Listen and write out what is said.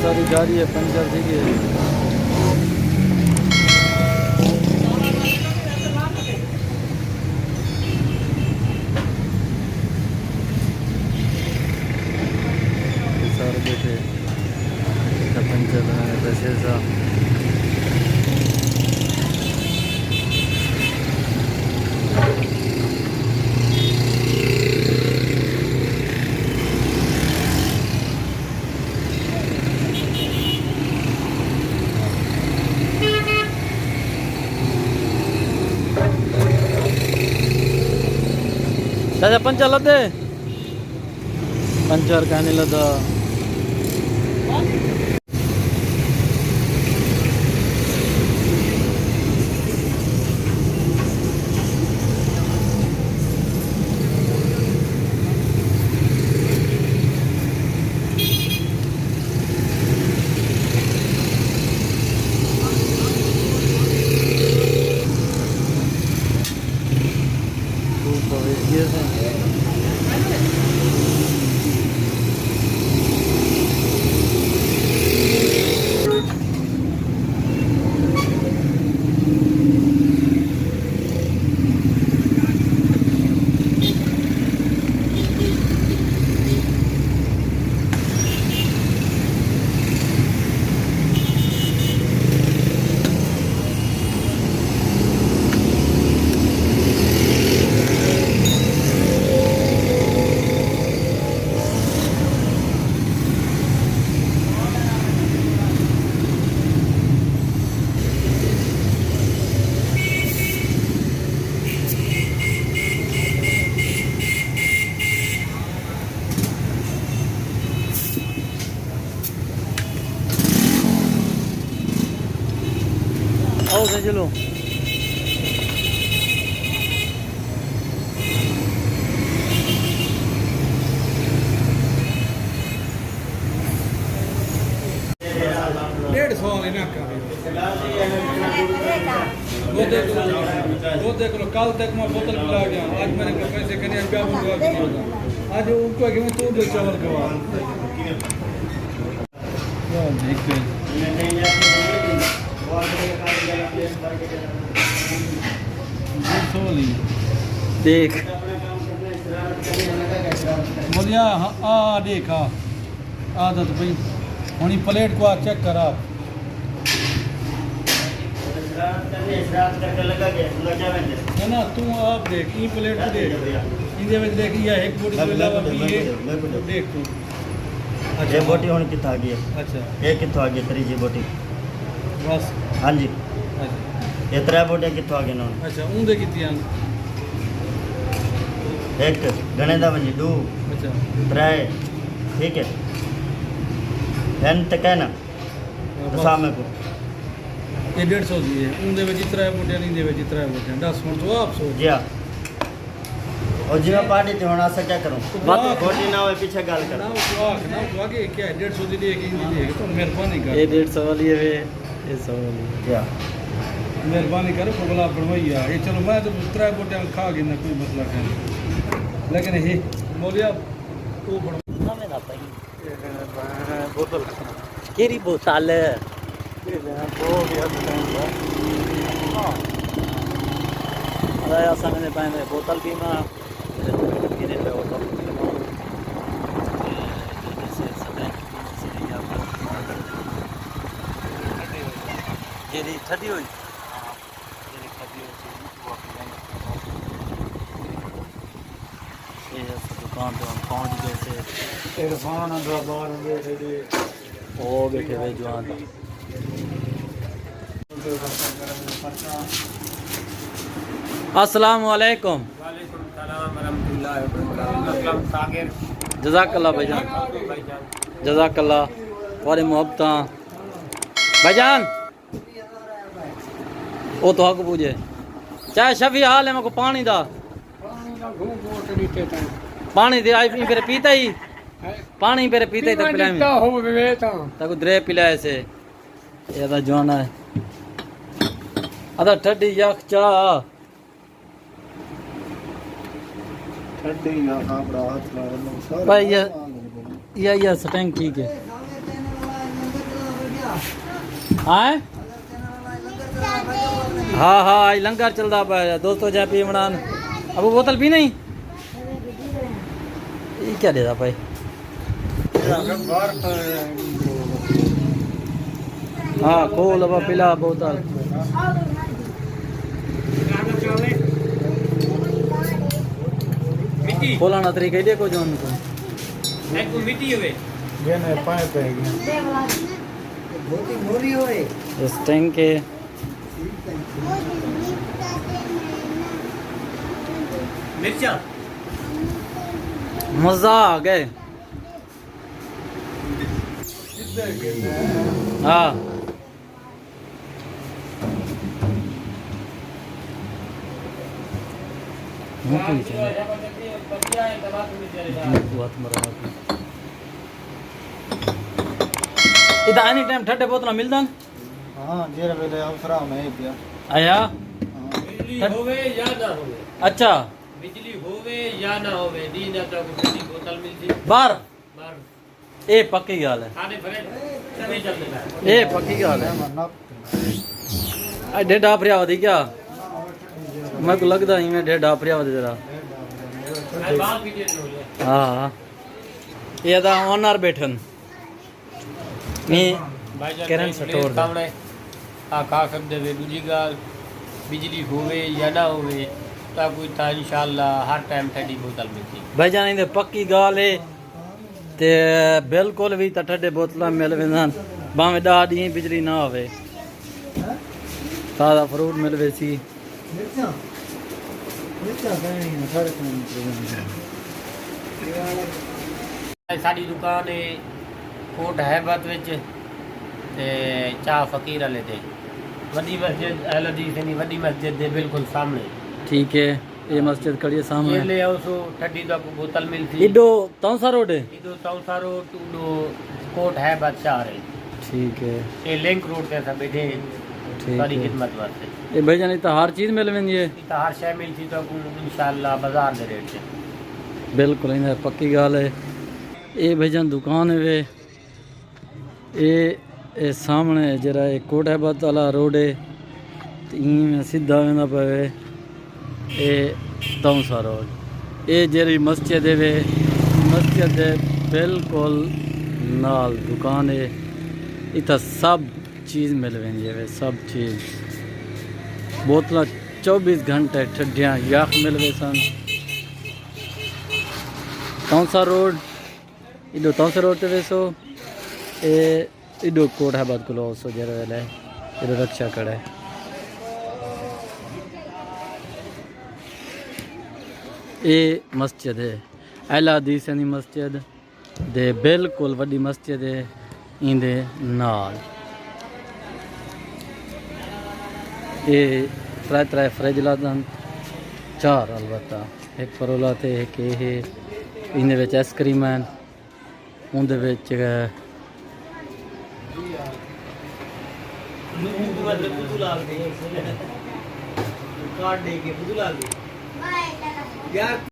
सारी गाड़ी है पंचर थी गई। सारे बैठे पंचर बनाने पैसे सा चाचा पंचर लदे पंचर कहने लगा आओ से चलो वो देख लो कल तक मैं बोतल पिला गया आज मैंने पैसे कहीं क्या आज उनको कि मैं तू दे चावल गवा देख बोलिया आ देखा आदत भाई हनी प्लेट को चेक करा है ना तू आप देख ई प्लेट को देख इंदे विच देख ये एक बोटी को अलावा भी ये देख तू अच्छा ये बोटी हुन किथा आ गई अच्छा ये किथा आ गई त्रीजी बोटी बस हां जी अच्छा ये त्रै बोटियां किथा आ गई ना अच्छा उंदे कितियां एक गणे दा वंजी दो अच्छा त्रै ठीक है एन तक है ना सामे को ये 150 दी है उंदे विच त्रै बोटियां नहीं दे विच त्रै बोटियां 10 हुन तो आप सोच जी और जी मैं पार्टी ते होना से क्या करूं बोटी ना होए पीछे गाल कर ना वो आगे क्या है 150 दी देगी इन दी तो मेहरबानी कर ये 150 वाली है वे ये 100 वाली क्या मेहरबानी कर पगला बनवाइया ये चलो मैं तो त्रै बोटियां खा गई ना कोई मसला नहीं लेकिन ये मौलिया तू बड़ हमें ना पाई बोतल केरी बोतल वो गया हां अरे ऐसा मैंने पाए बोतल भी ना गिरे पे बोतल केरी ठंडी हुई दुकान पे हम पहुंच गए थे इरफान दरबार में वो बैठे हुए जवान अस्सलाम वालेकुम जज़ाकल्लाह भाईजान जज़ाकल्लाह वाले मोहब्बत भाईजान वो तो हक पूछे चाहे शफी हाल है मेरे को पानी दा पानी दे आई फिर पीता ही पानी फिर पीता ही तो पिलाए तक द्रे पिलाए से ये तो जवाना है अदा ठड्डी यख चा भाई ये स्टैंक ठीक है हाँ हाँ हाँ आज लंगर चलता पाया दोस्तों चाय पी बनान अब वो बोतल पी नहीं ये क्या देता भाई हाँ खोल अब पिला बोतल खोलाना तरीका देखो जो उनको मिट्टी हुए इस टैंक के मिर्चा मजा आ गए हाँ इधर एनी टाइम ठंडे बोतल मिलता हाँ जेर वेले अवसरा में पिया आया बिजली होवे या ना होवे अच्छा बिजली होवे या ना होवे दी ना तो ठंडी बोतल मिलती बार बार ए पक्की गल है खाने फरे सभी चलते हैं ए पक्की गल है डेढ़ आपरिया वधी क्या मैं को लगता ही मैं डेढ़ आपरिया वधी जरा बाल भी दे दो हाँ ये दा ऑनर बैठन नी करण सटोर दे सामने आ का सकदे वे दूजी गाल बिजली होवे या ना होवे ता कोई ता इंशाल्लाह हर टाइम ठंडी बोतल मिलती भाईजान इधर पक्की गाल है ते बिल्कुल भी त ठंडे बोतलां मिल वेंदन भाਵੇਂ 10 ॾींहं बिजली ना होवे ताज़ा फ्रूट मिल वेसी साडी दुकान है कोट हैबत विच ते चाह फकीर वाले ते वडी मस्जिद अहल हदीस दी वडी मस्जिद दे बिल्कुल सामने ठीक है ये मस्जिद खड़ी है ये सामने ले आओ सो ठंडी दा बोतल मिलती इडो तौसा रोड है इदो चौसा रोड टूडो कोट हैबत चाह रहे ठीक है ये लिंक रोड ते सब बैठे ठीक सारी है खिदमत वास्ते ये भाईजान इतना हर चीज़ मिल वेंदी है इता हर शय मिलती तो इंशाल्लाह बाजार दे रेट से बिल्कुल इधर पक्की गाल है ये भाईजान दुकान है वे ये सामने जरा कोट हैबत वाला रोड है में सीधा वेंदा पे ये तौसा रोड ये जेरी मस्जिद है वे मस्जिद है बिल्कुल नाल दुकान है इतना सब चीज़ मिल वेंदी है सब चीज़ बोतल 24 घंटे ठंडियाँ याक मिल वे सन तौसा रोड इडो तौसा रोड ते वेसो ए इडो कोट हैबत को सो जरा वेले इडो रक्षा करे ये मस्जिद है अहल हदीस दी मस्जिद दे बिल्कुल वड्डी मस्जिद है इंदे नाल ये त्रै फ्रिज लादन 4 अलबत्ता एक परोला ते एक ये इंदे विच आइसक्रीम है उंदे विच कार्ड दे के बुला ले यार